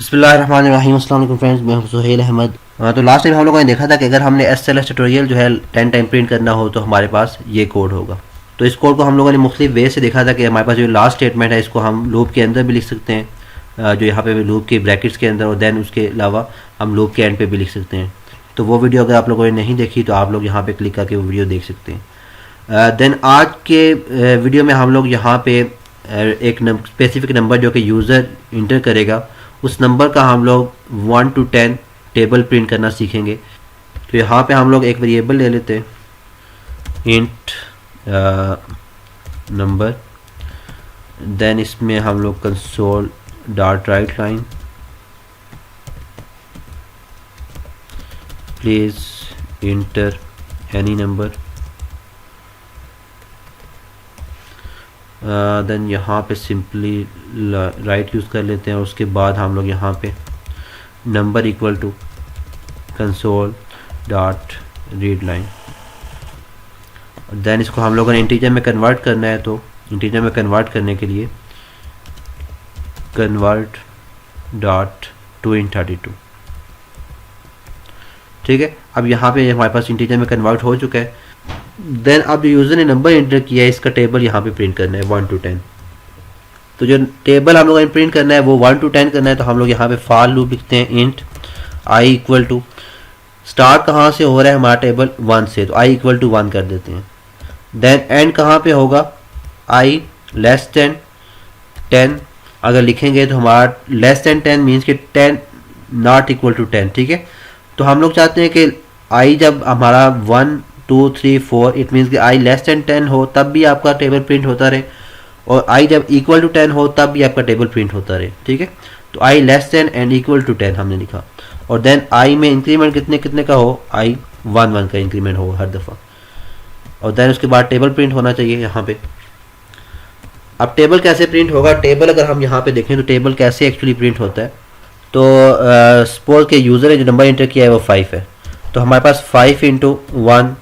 बिस्मिल्लाहिर्रहमानिर्रहीम। अस्सलाम वालेकुम फ्रेंड्स, मैं हूं सुहेल अहमद। तो लास्ट टाइम हम लोगों ने देखा था कि अगर हमने SLS ट्यूटोरियल जो है 10 टाइम प्रिंट करना हो तो हमारे पास ये कोड होगा। तो इस कोड को हम लोगों ने मुख्तलिफ वे से देखा था कि हमारे पास जो लास्ट स्टेटमेंट है इसको हम लूप के अंदर भी लिख सकते हैं, जो यहाँ पे लूप के ब्रैकेट्स के अंदर, और देन उसके अलावा हम लूप के एंड पे भी लिख सकते हैं। तो वो वीडियो अगर आप लोगों ने नहीं देखी तो आप लोग यहाँ पे क्लिक करके वो वीडियो देख सकते हैं। देन आज के वीडियो में हम लोग यहाँ पे एक स्पेसिफिक नंबर जो कि यूज़र इंटर करेगा, उस नंबर का हम लोग 1 to 10 टेबल प्रिंट करना सीखेंगे। तो यहाँ पे हम लोग एक वेरिएबल ले लेते हैं, इंट नंबर। देन इसमें हम लोग console dot write line please enter any number. Then यहाँ पे सिंपली राइट यूज़ कर लेते हैं, और उसके बाद हम लोग यहाँ पे number equal to console dot read line. Then इसको हम लोगों ने इंटीजर में कन्वर्ट करना है, तो इंटीजर में कन्वर्ट करने के लिए कन्वर्ट डॉट टू इन 32। ठीक है, अब यहाँ पे हमारे पास इंटीजर में कन्वर्ट हो चुका है। देन अब यूज़र ने नंबर इंटर किया है, इसका टेबल यहाँ पे प्रिंट करना है 1 to 10। तो जो टेबल हम लोगों ने प्रिंट करना है वो 1 to 10 करना है। तो हम लोग यहाँ पे फॉर लूप लिखते हैं, int i equal to start कहाँ से हो रहा है हमारा टेबल 1 से, तो आई इक्वल टू 1 कर देते हैं। देन एंड कहाँ पे होगा, आई लेस देन 10 अगर लिखेंगे तो हमारा लेस देन 10 मीन्स कि 10 नॉट इक्वल टू 10। ठीक है, तो हम लोग चाहते हैं कि आई जब हमारा 1 2 3 4 इट मीन्स कि आई लेस देन 10 हो तब भी आपका टेबल प्रिंट होता रहे, और आई जब इक्वल टू 10 हो तब भी आपका टेबल प्रिंट होता रहे। ठीक है, तो I less than and equal to 10 हमने लिखा, और देन आई में इंक्रीमेंट कितने कितने का हो, आई 1 1 का इंक्रीमेंट हो हर दफ़ा, और देन उसके बाद टेबल प्रिंट होना चाहिए यहाँ पे। अब टेबल कैसे प्रिंट होगा, टेबल अगर हम यहाँ पे देखें तो टेबल कैसे एक्चुअली प्रिंट होता है। तो सपोज के यूज़र ने जो नंबर इंटर किया है वो 5 है, तो हमारे पास 5 इंटू 1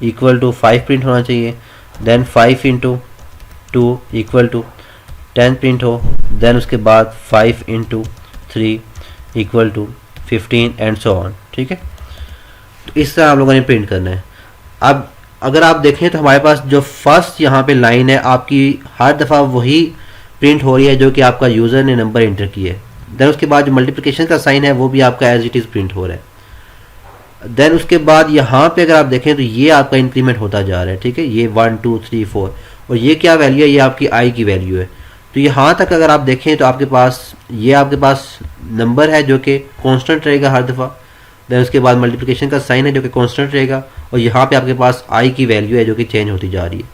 इक्वल टू 5 प्रिंट होना चाहिए। Then 5 into 2 equal to 10 print हो। देन उसके बाद 5 into 3 equal to 15 and so on. ठीक है, तो इस तरह हम लोगों ने प्रिंट करना है। अब अगर आप देखें तो हमारे पास जो फर्स्ट यहाँ पे लाइन है आपकी हर दफ़ा वही प्रिंट हो रही है जो कि आपका यूज़र ने नंबर इंटर किया है। देन उसके बाद जो मल्टीप्लिकेशन का साइन है वो भी आपका एज इट इज़ प्रिंट हो रहा है। देन उसके बाद यहाँ पे अगर आप देखें तो ये आपका इंक्रीमेंट होता जा रहा है। ठीक है, ये 1 2 3 4, और ये क्या वैल्यू है, ये आपकी आई की वैल्यू है। तो यहाँ तक अगर आप देखें तो आपके पास नंबर है जो कि कांस्टेंट रहेगा हर दफ़ा। देन उसके बाद मल्टीप्लिकेशन का साइन है जो कि कांस्टेंट रहेगा, और यहाँ पे आपके पास आई की वैल्यू है जो कि चेंज होती जा रही है।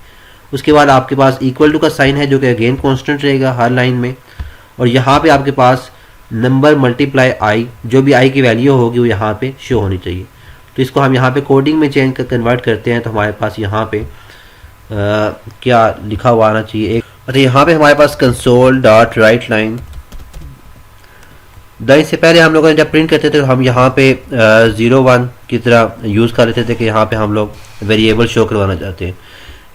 उसके बाद आपके पास इक्वल टू का साइन है जो कि अगेन कांस्टेंट रहेगा हर लाइन में, और यहाँ पे आपके पास नंबर मल्टीप्लाई आई, जो भी आई की वैल्यू होगी वो यहाँ पे शो होनी चाहिए। तो इसको हम यहाँ पे कोडिंग में चेंज कर कन्वर्ट करते हैं, तो हमारे पास यहाँ पे क्या लिखा हुआ आना चाहिए एक, अच्छा यहाँ पे हमारे पास console dot write line. Then इससे पहले हम लोग जब प्रिंट करते थे तो हम यहाँ पे 0 1 की तरह यूज़ कर लेते थे कि यहाँ पे हम लोग वेरिएबल शो करवाना चाहते हैं।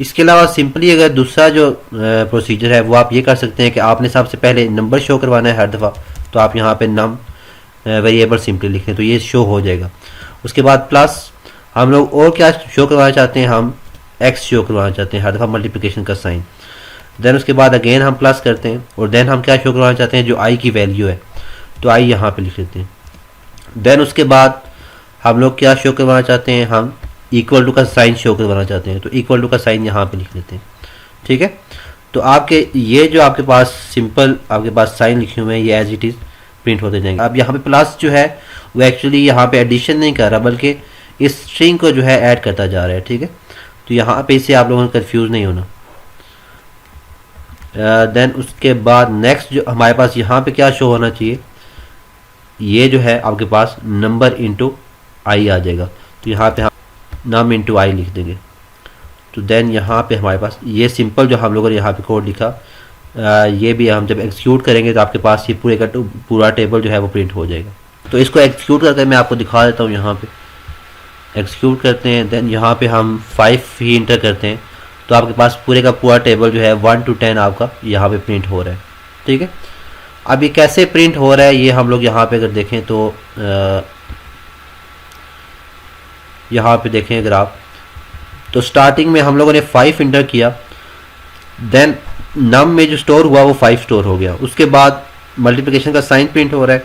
इसके अलावा सिंपली अगर दूसरा जो प्रोसीजर है वो आप ये कर सकते हैं कि आपने सबसे पहले नंबर शो करवाना है हर दफ़ा, तो आप यहाँ पे नम वेरिएबल सिंपली लिख लें तो ये शो हो जाएगा। उसके बाद प्लस हम लोग और क्या शो करवाना चाहते हैं, हम एक्स शो करवाना चाहते हैं हर दफ़ा मल्टीप्लिकेशन का साइन। देन उसके बाद अगेन हम प्लस करते हैं, और देन हम क्या शो करवाना चाहते हैं, जो आई की वैल्यू है, तो आई यहाँ पे लिख लेते हैं। देन उसके बाद हम लोग क्या शो करवाना चाहते हैं, हम इक्वल टू का साइन शो करवाना चाहते हैं, तो इक्वल टू का साइन यहाँ पे लिख लेते हैं। ठीक है, तो आपके ये जो आपके पास सिंपल आपके पास साइन लिखे हुए हैं ये एज इट इज़ प्रिंट होते जाएंगे। अब यहाँ पे प्लस जो है वो एक्चुअली यहाँ पे एडिशन नहीं कर रहा बल्कि इस स्ट्रिंग को जो है ऐड करता जा रहा है। ठीक है, तो यहाँ पे इससे आप लोगों को कंफ्यूज नहीं होना। देन उसके बाद नेक्स्ट जो हमारे पास यहाँ पे क्या शो होना चाहिए, ये जो है आपके पास नंबर इंटू आई आ जाएगा, तो यहाँ पे हम नम इंटू आई लिख देंगे। तो देन यहाँ पे हमारे पास ये सिंपल जो हम लोगों ने यहाँ पे कोड लिखा, ये भी हम जब एग्जीक्यूट करेंगे तो आपके पास ये पूरे का पूरा टेबल जो है वो प्रिंट हो जाएगा। तो इसको एग्जीक्यूट करके मैं आपको दिखा देता हूँ। यहाँ पे एग्जीक्यूट करते हैं, देन यहाँ पे हम 5 ही इंटर करते हैं, तो आपके पास पूरे का पूरा टेबल जो है 1 to 10 आपका यहाँ पे प्रिंट हो रहा है। ठीक है, अब ये कैसे प्रिंट हो रहा है ये हम लोग यहाँ पे अगर देखें तो यहाँ पे देखें अगर आप, तो स्टार्टिंग में हम लोगों ने 5 इंटर किया, देन नम में जो स्टोर हुआ वो 5 स्टोर हो गया, उसके बाद मल्टीप्लिकेशन का साइन प्रिंट हो रहा है,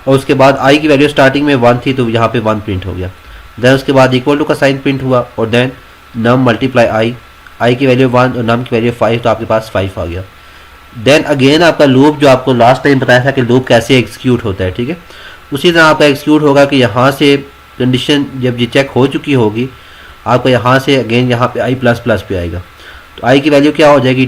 और उसके बाद आई की वैल्यू स्टार्टिंग में 1 थी तो यहाँ पे 1 प्रिंट हो गया, देन उसके बाद इक्वल टू का साइन प्रिंट हुआ, और देन नम मल्टीप्लाई आई की वैल्यू 1 और नम की वैल्यू 5, तो आपके पास 5 आ गया। देन अगेन आपका लूप जो आपको लास्ट टाइम बताया था कि लूप कैसे एग्जीक्यूट होता है, ठीक है, उसी तरह आपका एग्जीक्यूट होगा कि यहाँ से कंडीशन जब ये चेक हो चुकी होगी आपको यहाँ से अगेन यहाँ पे आई प्लस प्लस पे आएगा, तो आई की वैल्यू क्या हो जाएगी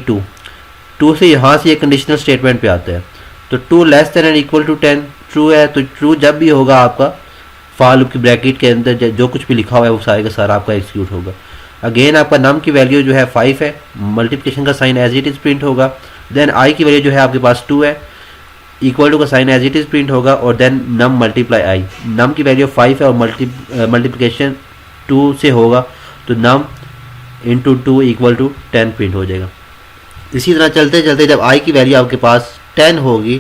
2 से यहाँ से ये कंडीशनल स्टेटमेंट पे आता है, तो 2 less than and equal to 10 true है, तो ट्रू जब भी होगा आपका फॉर लूप की ब्रैकेट के अंदर जो कुछ भी लिखा हुआ है वो सारे का सारा आपका एग्जीक्यूट होगा। अगेन आपका नम की वैल्यू जो है 5 है, मल्टीप्लिकेशन का sign as it is print होगा, देन आई की वैल्यू जो है आपके पास 2 है, इक्वल टू का sign as it is print होगा, और देन नम मल्टीप्लाई आई, नम की वैल्यू 5 है और मल्टीप्लिकेशन 2 से होगा तो नम इंटू 2 इक्वल टू 10 प्रिंट हो जाएगा। इसी तरह चलते चलते जब आई की वैल्यू आपके पास 10 होगी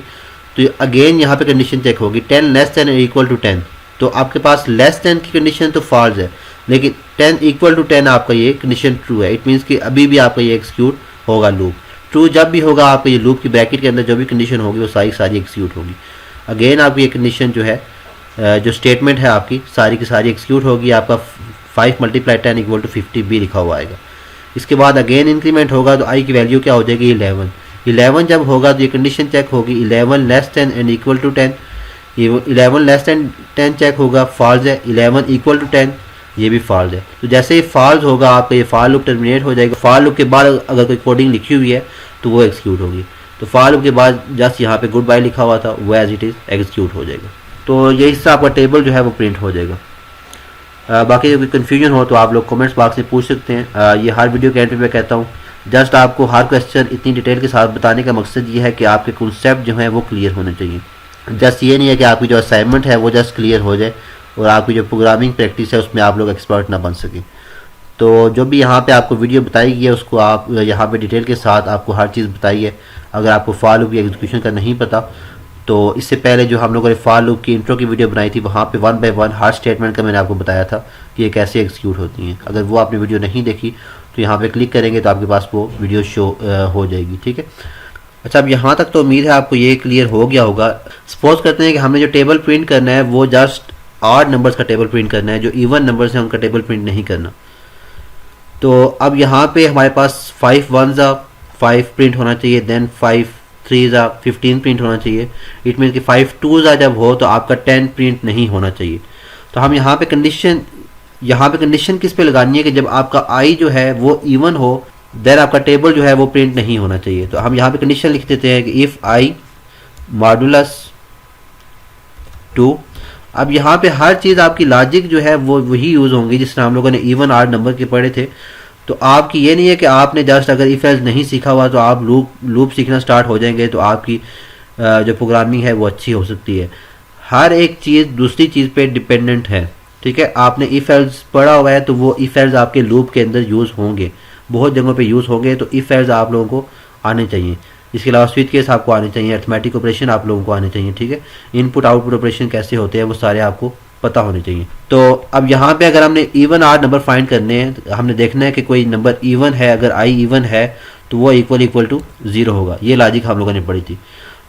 तो अगेन यहाँ पे कंडीशन चेक होगी 10 लेस देन इक्वल टू 10, तो आपके पास लेस देन की कंडीशन तो फॉल्स है, लेकिन 10 इक्वल टू 10 आपका ये कंडीशन ट्रू है, इट मीन्स कि अभी भी आपका ये एक्सिक्यूट होगा लूप। ट्रू जब भी होगा आपका ये लूप की ब्रैकेट के अंदर जो भी कंडीशन होगी वो सारी सारी एक्सिक्यूट होगी। अगेन आपकी ये कंडीशन जो है जो स्टेटमेंट है आपकी सारी की सारी एक्सिक्यूट होगी, आपका 5 मल्टीप्लाई 10 इक्वल टू 50 भी लिखा हुआ आएगा। इसके बाद अगेन इंक्रीमेंट होगा तो आई की वैल्यू क्या हो जाएगी 11 जब होगा तो ये कंडीशन चेक होगी 11 less than and equal to 10, 11 less than 10 check होगा फॉल्स है, 11 इक्वल टू 10 ये भी फॉल्स है। तो जैसे ही फॉल्स होगा आपका ये फॉर लूप टर्मिनेट हो जाएगा, फॉर लूप के बाद अगर कोई कोडिंग लिखी हुई है तो वो एक्सिक्यूट होगी, तो फॉर लूप के बाद जस्ट यहाँ पे गुड बाय लिखा हुआ था वो एज इट इज़ एक्सिक्यूट हो जाएगा। तो ये हिस्सा आपका टेबल जो है वो प्रिंट हो जाएगा। बाकी कोई कन्फ्यूजन हो तो आप लोग कमेंट्स बॉक्स में पूछ सकते हैं। ये हर वीडियो के एंड पे मैं कहता हूँ, जस्ट आपको हर क्वेश्चन इतनी डिटेल के साथ बताने का मकसद ये है कि आपके कॉन्सेप्ट जो है वो क्लियर होने चाहिए। जस्ट ये नहीं है कि आपकी जो असाइनमेंट है वो जस्ट क्लियर हो जाए और आपकी जो प्रोग्रामिंग प्रैक्टिस है उसमें आप लोग एक्सपर्ट ना बन सकें। तो जो भी यहाँ पे आपको वीडियो बताई गई है उसको आप यहाँ पे डिटेल के साथ आपको हर चीज़ बताई है। अगर आपको फॉर लूप की एग्जीक्यूशन का नहीं पता तो इससे पहले जो हम लोगों ने फॉर लूप की इंट्रो की वीडियो बनाई थी वहाँ पे 1 बाय 1 हर स्टेटमेंट का मैंने आपको बताया था कि ये कैसे एग्जीक्यूट होती हैं। अगर वो आपने वीडियो नहीं देखी तो यहाँ पे क्लिक करेंगे तो आपके पास वो वीडियो शो हो जाएगी, ठीक है। अच्छा, अब यहाँ तक तो उम्मीद है आपको ये क्लियर हो गया होगा। सपोज करते हैं कि हमें जो टेबल प्रिंट करना है वो जस्ट ऑड नंबर्स का टेबल प्रिंट करना है, जो इवन नंबर्स हैं उनका टेबल प्रिंट नहीं करना। तो अब यहाँ पे हमारे पास 5 1s 5 प्रिंट होना चाहिए, देन 5 3s 15 प्रिंट होना चाहिए। इट मीन कि 5 2s जब हो तो आपका 10 प्रिंट नहीं होना चाहिए। तो हम यहाँ पे कंडीशन किस पे लगानी है कि जब आपका आई जो है वो इवन हो देन आपका टेबल जो है वो प्रिंट नहीं होना चाहिए। तो हम यहाँ पे कंडीशन लिख देते हैं कि इफ़ आई मॉडुलस 2। अब यहाँ पे हर चीज़ आपकी लॉजिक जो है वो वही यूज़ होंगी जिस तरह हम लोगों ने इवन आड नंबर के पढ़े थे। तो आपकी ये नहीं है कि आपने जस्ट अगर इफ एल्स नहीं सीखा हुआ तो आप लूप सीखना स्टार्ट हो जाएंगे तो आपकी जो प्रोग्रामिंग है वो अच्छी हो सकती है। हर एक चीज़ दूसरी चीज़ पे डिपेंडेंट है, ठीक है। आपने इफ एल्स पढ़ा हुआ है तो वो इफ एल्स आपके लूप के अंदर यूज़ होंगे, बहुत जगहों पे यूज़ होंगे। तो इफ एल्स आप लोगों को आने चाहिए। इसके अलावा स्विच केस आपको आने चाहिए, अर्थमेटिक ऑपरेशन आप लोगों को आने चाहिए, ठीक है। इनपुट आउटपुट ऑपरेशन कैसे होते हैं वो सारे आपको पता होने चाहिए। तो अब यहाँ पे अगर हमने इवन आड नंबर फाइंड करने हैं तो हमने देखना है कि कोई नंबर इवन है, अगर आई इवन है तो वो इक्वल टू 0 होगा। ये लॉजिक हम लोगों ने पढ़ी थी।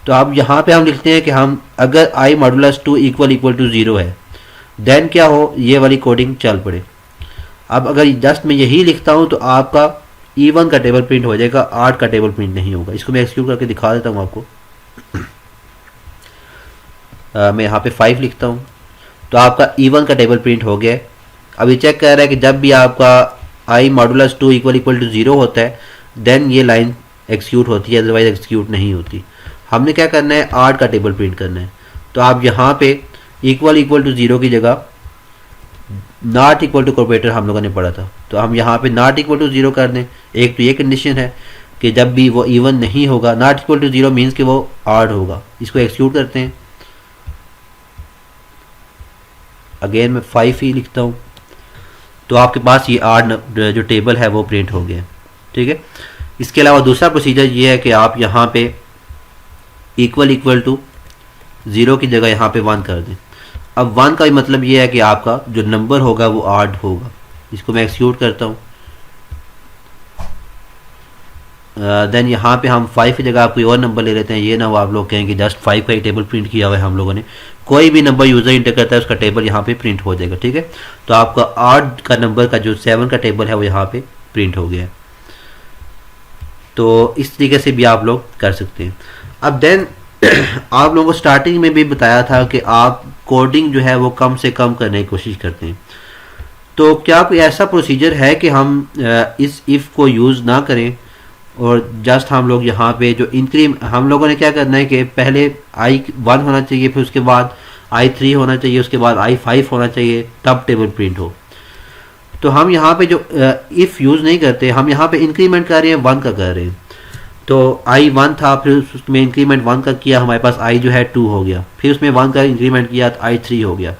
तो अब यहाँ पे हम लिखते हैं कि हम अगर आई मॉडुलस 2 इक्वल टू 0 है देन क्या हो, ये वाली कोडिंग चल पड़े। अब अगर जस्ट मैं यही लिखता हूँ तो आपका इवन का टेबल प्रिंट हो जाएगा, आड का टेबल प्रिंट नहीं होगा। इसको मैं एक्सक्यूट करके दिखा देता हूँ आपको। मैं यहाँ पे 5 लिखता हूँ तो आपका इवन का टेबल प्रिंट हो गया है। अभी चेक कर रहा है कि जब भी आपका आई मॉडुलस 2 इक्वल टू 0 होता है देन ये लाइन एक्सक्यूट होती है, अदरवाइज एक्सक्यूट नहीं होती। हमने क्या करना है, आड का टेबल प्रिंट करना है। तो आप यहाँ पे इक्वल टू 0 की जगह नॉट इक्वल टू ऑपरेटर हम लोगों ने पढ़ा था, तो हम यहाँ पे नॉट इक्वल टू 0 कर दें। एक तो ये कंडीशन है कि जब भी वो इवन नहीं होगा, नॉट इक्वल टू 0 मीन्स कि वो ऑड होगा। इसको एक्सक्यूट करते हैं। अगेन मैं 5 ही लिखता हूँ तो आपके पास ये आड जो टेबल है वो प्रिंट हो गया, ठीक है। इसके अलावा दूसरा प्रोसीजर ये है कि आप यहाँ पे इक्वल इक्वल टू 0 की जगह यहाँ पे 1 कर दें। अब 1 का मतलब ये है कि आपका जो नंबर होगा वो ऑड होगा। इसको मैं एक्सिक्यूट करता हूँ। देन यहाँ पे हम 5 की जगह आप कोई और नंबर ले लेते हैं। ये ना वो आप लोग कहें कि जस्ट 5 का ही टेबल प्रिंट किया हुआ है हम लोगों ने। कोई भी नंबर यूज़र इंटर करता है उसका टेबल यहाँ पे प्रिंट हो जाएगा, ठीक है। तो आपका 8 का नंबर का जो 7 का टेबल है वो यहाँ पे प्रिंट हो गया है। तो इस तरीके से भी आप लोग कर सकते हैं। अब देन आप लोगों को स्टार्टिंग में भी बताया था कि आप कोडिंग जो है वो कम से कम करने की कोशिश करते हैं। तो क्या कोई ऐसा प्रोसीजर है कि हम इस इफ़ को यूज़ ना करें और जस्ट हम लोग यहाँ पे जो हम लोगों ने क्या करना है कि पहले I1 होना चाहिए, फिर उसके बाद I3 होना चाहिए, उसके बाद I5 होना चाहिए, तब टेबल प्रिंट हो। तो हम यहाँ पे जो इफ़ यूज़ नहीं करते, हम यहाँ पे इंक्रीमेंट कर रहे हैं, 1 का कर रहे हैं। तो I1 था, फिर उसमें इंक्रीमेंट 1 का किया, हमारे पास I जो है 2 हो गया, फिर उसमें 1 का इंक्रीमेंट किया तो I3 हो गया।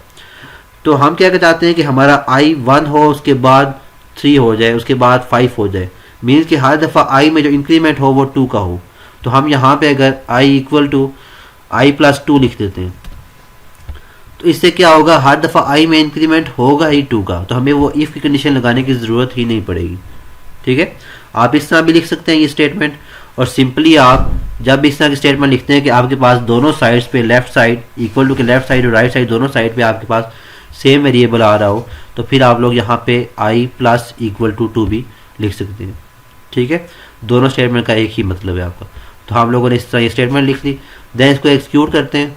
तो हम क्या चाहते हैं कि हमारा I1 हो, उसके बाद 3 हो जाए, उसके बाद 5 हो जाए। मीन्स कि हर दफ़ा I में जो इंक्रीमेंट हो वो 2 का हो। तो हम यहाँ पे अगर I इक्वल टू I+2 लिख देते हैं तो इससे क्या होगा, हर दफ़ा I में इंक्रीमेंट होगा ही 2 का, तो हमें वो इफ़ की कंडीशन लगाने की ज़रूरत ही नहीं पड़ेगी, ठीक है। आप इस तरह भी लिख सकते हैं ये स्टेटमेंट। और सिंपली आप जब इस तरह की स्टेटमेंट लिखते हैं कि आपके पास दोनों साइड्स पे लेफ्ट साइड इक्वल टू के लेफ्ट साइड और राइट साइड दोनों साइड पे आपके पास सेम वेरिएबल आ रहा हो, तो फिर आप लोग यहाँ पे I+=2 भी लिख सकते हैं, ठीक है। दोनों स्टेटमेंट का एक ही मतलब है आपका। तो हम लोगों ने इस तरह ये स्टेटमेंट लिख ली। देन इसको एक्सिक्यूट करते हैं।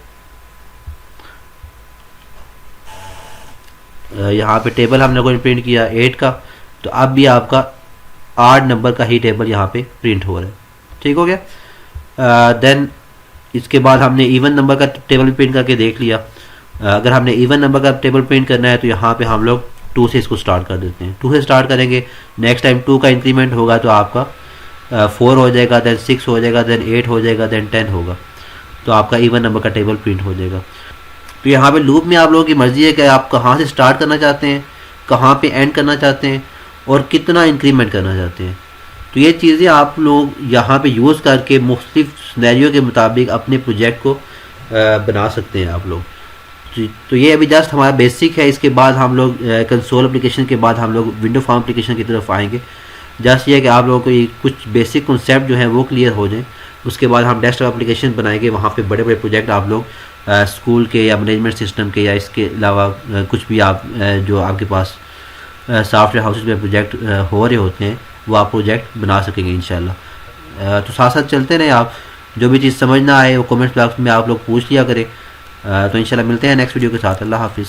यहाँ पे टेबल हम लोगों ने प्रिंट किया 8 का, तो अब भी आपका 8 नंबर का ही टेबल यहाँ पे प्रिंट हो रहा है, ठीक हो गया। देन इसके बाद हमने इवन नंबर का टेबल प्रिंट करके देख लिया। अगर हमने इवन नंबर का टेबल प्रिंट करना है तो यहाँ पे हम लोग 2 से इसको स्टार्ट कर देते हैं। 2 से स्टार्ट करेंगे, नेक्स्ट टाइम 2 का इंक्रीमेंट होगा तो आपका 4 हो जाएगा, देन 6 हो जाएगा, देन 8 हो जाएगा, देन 10 होगा, तो आपका इवन नंबर का टेबल प्रिंट हो जाएगा। तो यहाँ पे लूप में आप लोगों की मर्ज़ी है कि आप कहाँ से स्टार्ट करना चाहते हैं, कहाँ पे एंड करना चाहते हैं और कितना इंक्रीमेंट करना चाहते हैं। तो ये चीज़ें आप लोग यहाँ पे यूज़ करके मुख्तलिफ सिनेरियो के मुताबिक अपने प्रोजेक्ट को बना सकते हैं आप लोग। तो ये अभी जस्ट हमारा बेसिक है। इसके बाद हम लोग कंसोल एप्लीकेशन के बाद हम लोग विंडो फार्म एप्लीकेशन की तरफ आएंगे। जस्ट ये है कि आप लोगों को ये कुछ बेसिक कॉन्सेप्ट जो है वो क्लियर हो जाए, उसके बाद हम डेस्कटॉप एप्लीकेशन बनाएंगे। वहाँ पे बड़े बड़े प्रोजेक्ट आप लोग स्कूल के या मैनेजमेंट सिस्टम के या इसके अलावा कुछ भी आप जो आपके पास सॉफ्टवेयर हाउसेज में प्रोजेक्ट हो रहे होते हैं वो आप प्रोजेक्ट बना सकेंगे इंशाल्लाह। तो साथ साथ चलते रहें। आप जो भी चीज़ समझ ना आए वो कमेंट बॉक्स में आप लोग पूछ लिया करें। तो इंशाल्लाह मिलते हैं नेक्स्ट वीडियो के साथ। अल्लाह हाफिज़।